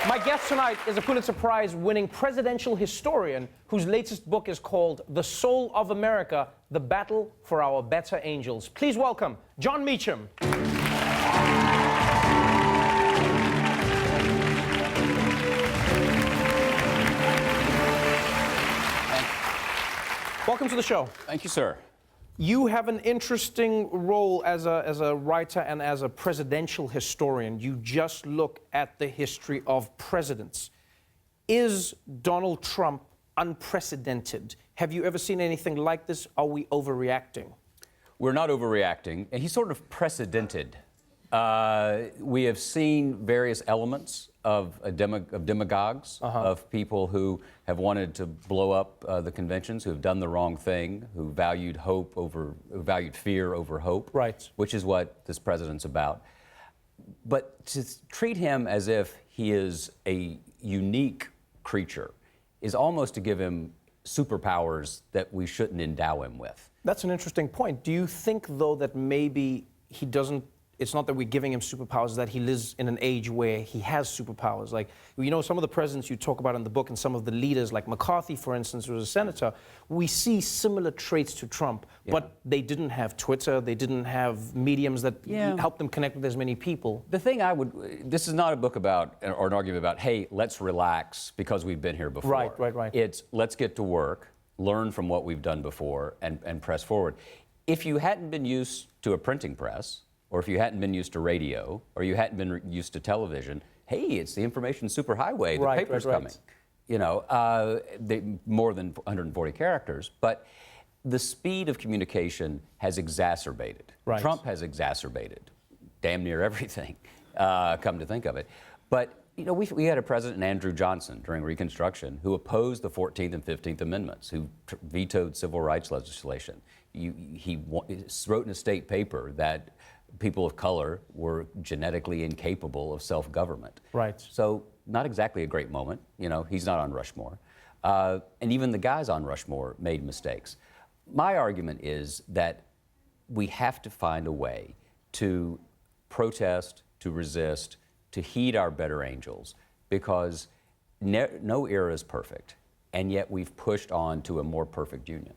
My guest tonight is a Pulitzer Prize-winning presidential historian whose latest book is called The Soul of America, The Battle for Our Better Angels. Please welcome Jon Meacham. Welcome to the show. Thank you, sir. You have an interesting role as a writer and as a presidential historian. You just look at the history of presidents. Is Donald Trump unprecedented? Have you ever seen anything like this? Are we overreacting? We're not overreacting, and he's sort of precedented. We have seen various elements of demagogues, of people who have wanted to blow up the conventions, who have done the wrong thing, who valued fear over hope, right? Which is what this president's about. But to treat him as if he is a unique creature is almost to give him superpowers that we shouldn't endow him with. That's an interesting point. Do you think, though, that maybe he doesn't? It's not that we're giving him superpowers, that he lives in an age where he has superpowers. Like, you know, some of the presidents you talk about in the book and some of the leaders, like McCarthy, for instance, who was a senator, we see similar traits to Trump, but they didn't have Twitter, they didn't have mediums that helped them connect with as many people. The thing this is not a book about, or an argument about, hey, let's relax because we've been here before. Right. It's let's get to work, learn from what we've done before, and press forward. If you hadn't been used to a printing press, or if you hadn't been used to radio, or you hadn't been used to television, hey, it's the information superhighway. The paper's coming. You know, more than 140 characters. But the speed of communication has exacerbated. Right. Trump has exacerbated damn near everything, come to think of it. But, you know, we had a president, Andrew Johnson, during Reconstruction, who opposed the 14th and 15th Amendments, who vetoed civil rights legislation. He wrote in a state paper that people of color were genetically incapable of self-government. Right. So not exactly a great moment. You know, he's not on Rushmore. And even the guys on Rushmore made mistakes. My argument is that we have to find a way to protest, to resist, to heed our better angels, because no era is perfect, and yet we've pushed on to a more perfect union.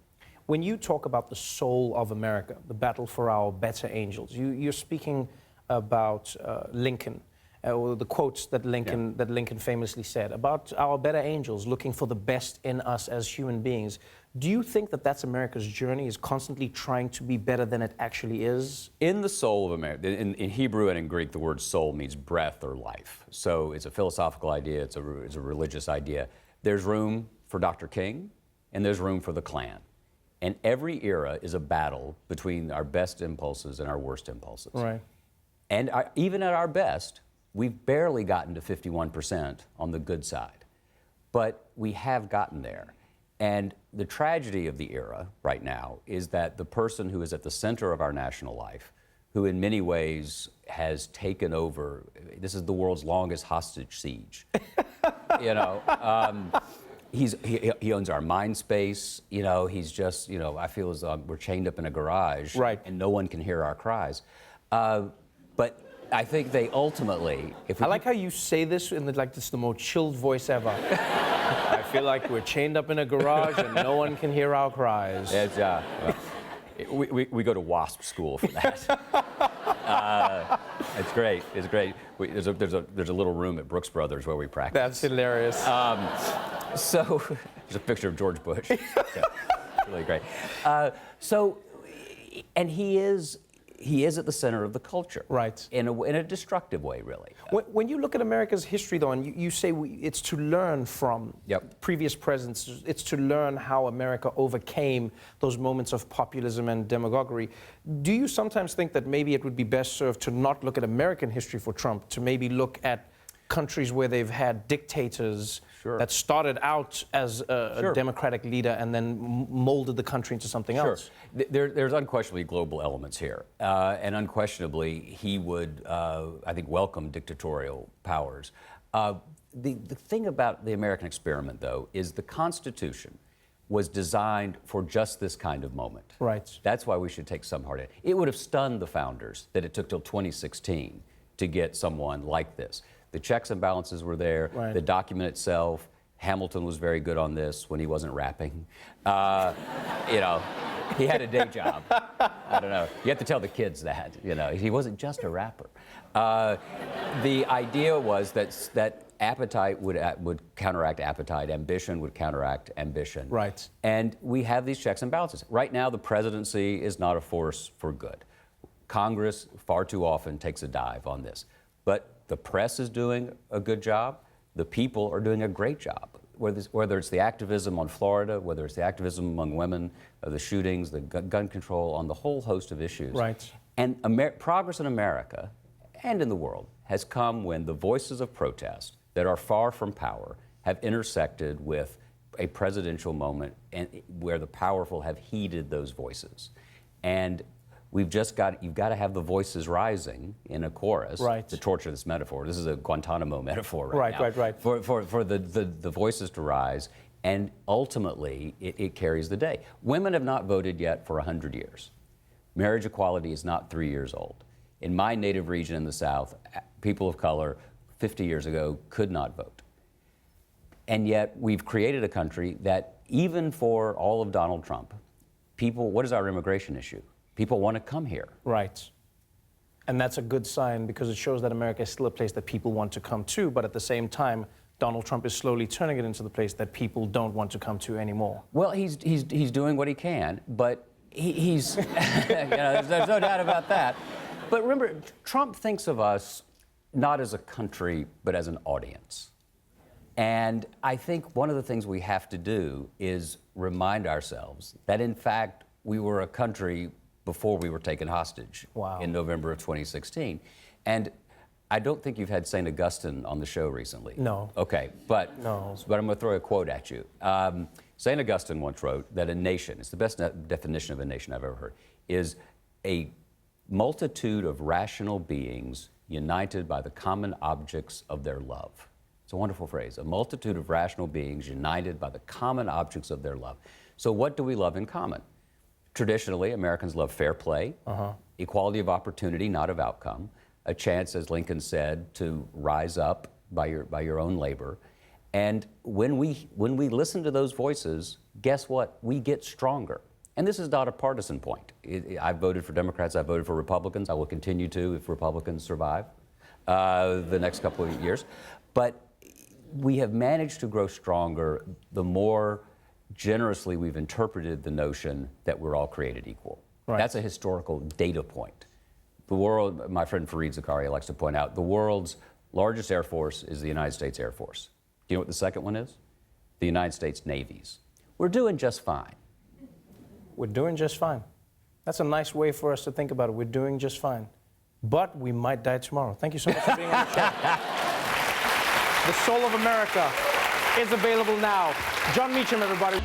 When you talk about the soul of America, the battle for our better angels, you're speaking about Lincoln, or the quotes that Lincoln famously said about our better angels looking for the best in us as human beings. Do you think that that's America's journey, is constantly trying to be better than it actually is? In the soul of America, in Hebrew and in Greek, the word soul means breath or life. So it's a philosophical idea, it's a religious idea. There's room for Dr. King, and there's room for the Klan. And every era is a battle between our best impulses and our worst impulses. Right. And even at our best, we've barely gotten to 51% on the good side. But we have gotten there. And the tragedy of the era right now is that the person who is at the center of our national life, who in many ways has taken over, this is the world's longest hostage siege. You know, he owns our mind space. You know, he's just, you know, I feel as though we're chained up in a garage, right, and no one can hear our cries. But I think they ultimately, I like how you say this in like this, the most chilled voice ever. I feel like we're chained up in a garage and no one can hear our cries. It's, we go to WASP school for that. It's great. It's great. There's a little room at Brooks Brothers where we practice. That's hilarious. So there's a picture of George Bush. Really great. And he is at the center of the culture. Right. In a destructive way, really. When you look at America's history, though, and you say it's to learn from previous presidents, it's to learn how America overcame those moments of populism and demagoguery. Do you sometimes think that maybe it would be best served to not look at American history for Trump, to maybe look at countries where they've had dictators that started out as a democratic leader and then molded the country into something else? There's unquestionably global elements here. And unquestionably, he would, I think, welcome dictatorial powers. The thing about the American experiment, though, is the Constitution was designed for just this kind of moment. Right. That's why we should take some heart in it. It would have stunned the founders that it took till 2016 to get someone like this. The checks and balances were there. Right. The document itself, Hamilton was very good on this when he wasn't rapping. You know, he had a day job. I don't know. You have to tell the kids that. You know, he wasn't just a rapper. The idea was that appetite would counteract appetite, ambition would counteract ambition. Right. And we have these checks and balances. Right now, the presidency is not a force for good. Congress far too often takes a dive on this. But the press is doing a good job. The people are doing a great job. Whether it's the activism on Florida, whether it's the activism among women, the shootings, the gun control, on the whole host of issues. Right. And progress in America and in the world has come when the voices of protest that are far from power have intersected with a presidential moment and where the powerful have heeded those voices. And you've got to have the voices rising in a chorus to torture this metaphor. This is a Guantanamo metaphor right now. Right. For the voices to rise, and ultimately it carries the day. Women have not voted yet for 100 years. Marriage equality is not 3 years old. In my native region in the South, people of color 50 years ago could not vote. And yet we've created a country that, even for all of Donald Trump, what is our immigration issue? People want to come here. Right. And that's a good sign, because it shows that America is still a place that people want to come to, but at the same time, Donald Trump is slowly turning it into the place that people don't want to come to anymore. Well, he's doing what he can, but he's you know, there's no doubt about that. But remember, Trump thinks of us not as a country, but as an audience. And I think one of the things we have to do is remind ourselves that, in fact, we were a country before we were taken hostage in November of 2016. And I don't think you've had St. Augustine on the show recently. No. Okay, but, no. But I'm going to throw a quote at you. St. Augustine once wrote that a nation, it's the best definition of a nation I've ever heard, is a multitude of rational beings united by the common objects of their love. It's a wonderful phrase. A multitude of rational beings united by the common objects of their love. So what do we love in common? Traditionally, Americans love fair play, equality of opportunity, not of outcome, a chance, as Lincoln said, to rise up by your own labor. And when we listen to those voices, guess what? We get stronger. And this is not a partisan point. I voted for Democrats, I voted for Republicans. I will continue to if Republicans survive the next couple of years. But we have managed to grow stronger the more generously we've interpreted the notion that we're all created equal. Right. That's a historical data point. The world, my friend Fareed Zakaria likes to point out, the world's largest air force is the United States Air Force. Do you know what the second one is? The United States Navies. We're doing just fine. We're doing just fine. That's a nice way for us to think about it. We're doing just fine. But we might die tomorrow. Thank you so much for being on the show. The Soul of America is available now. Jon Meacham, everybody.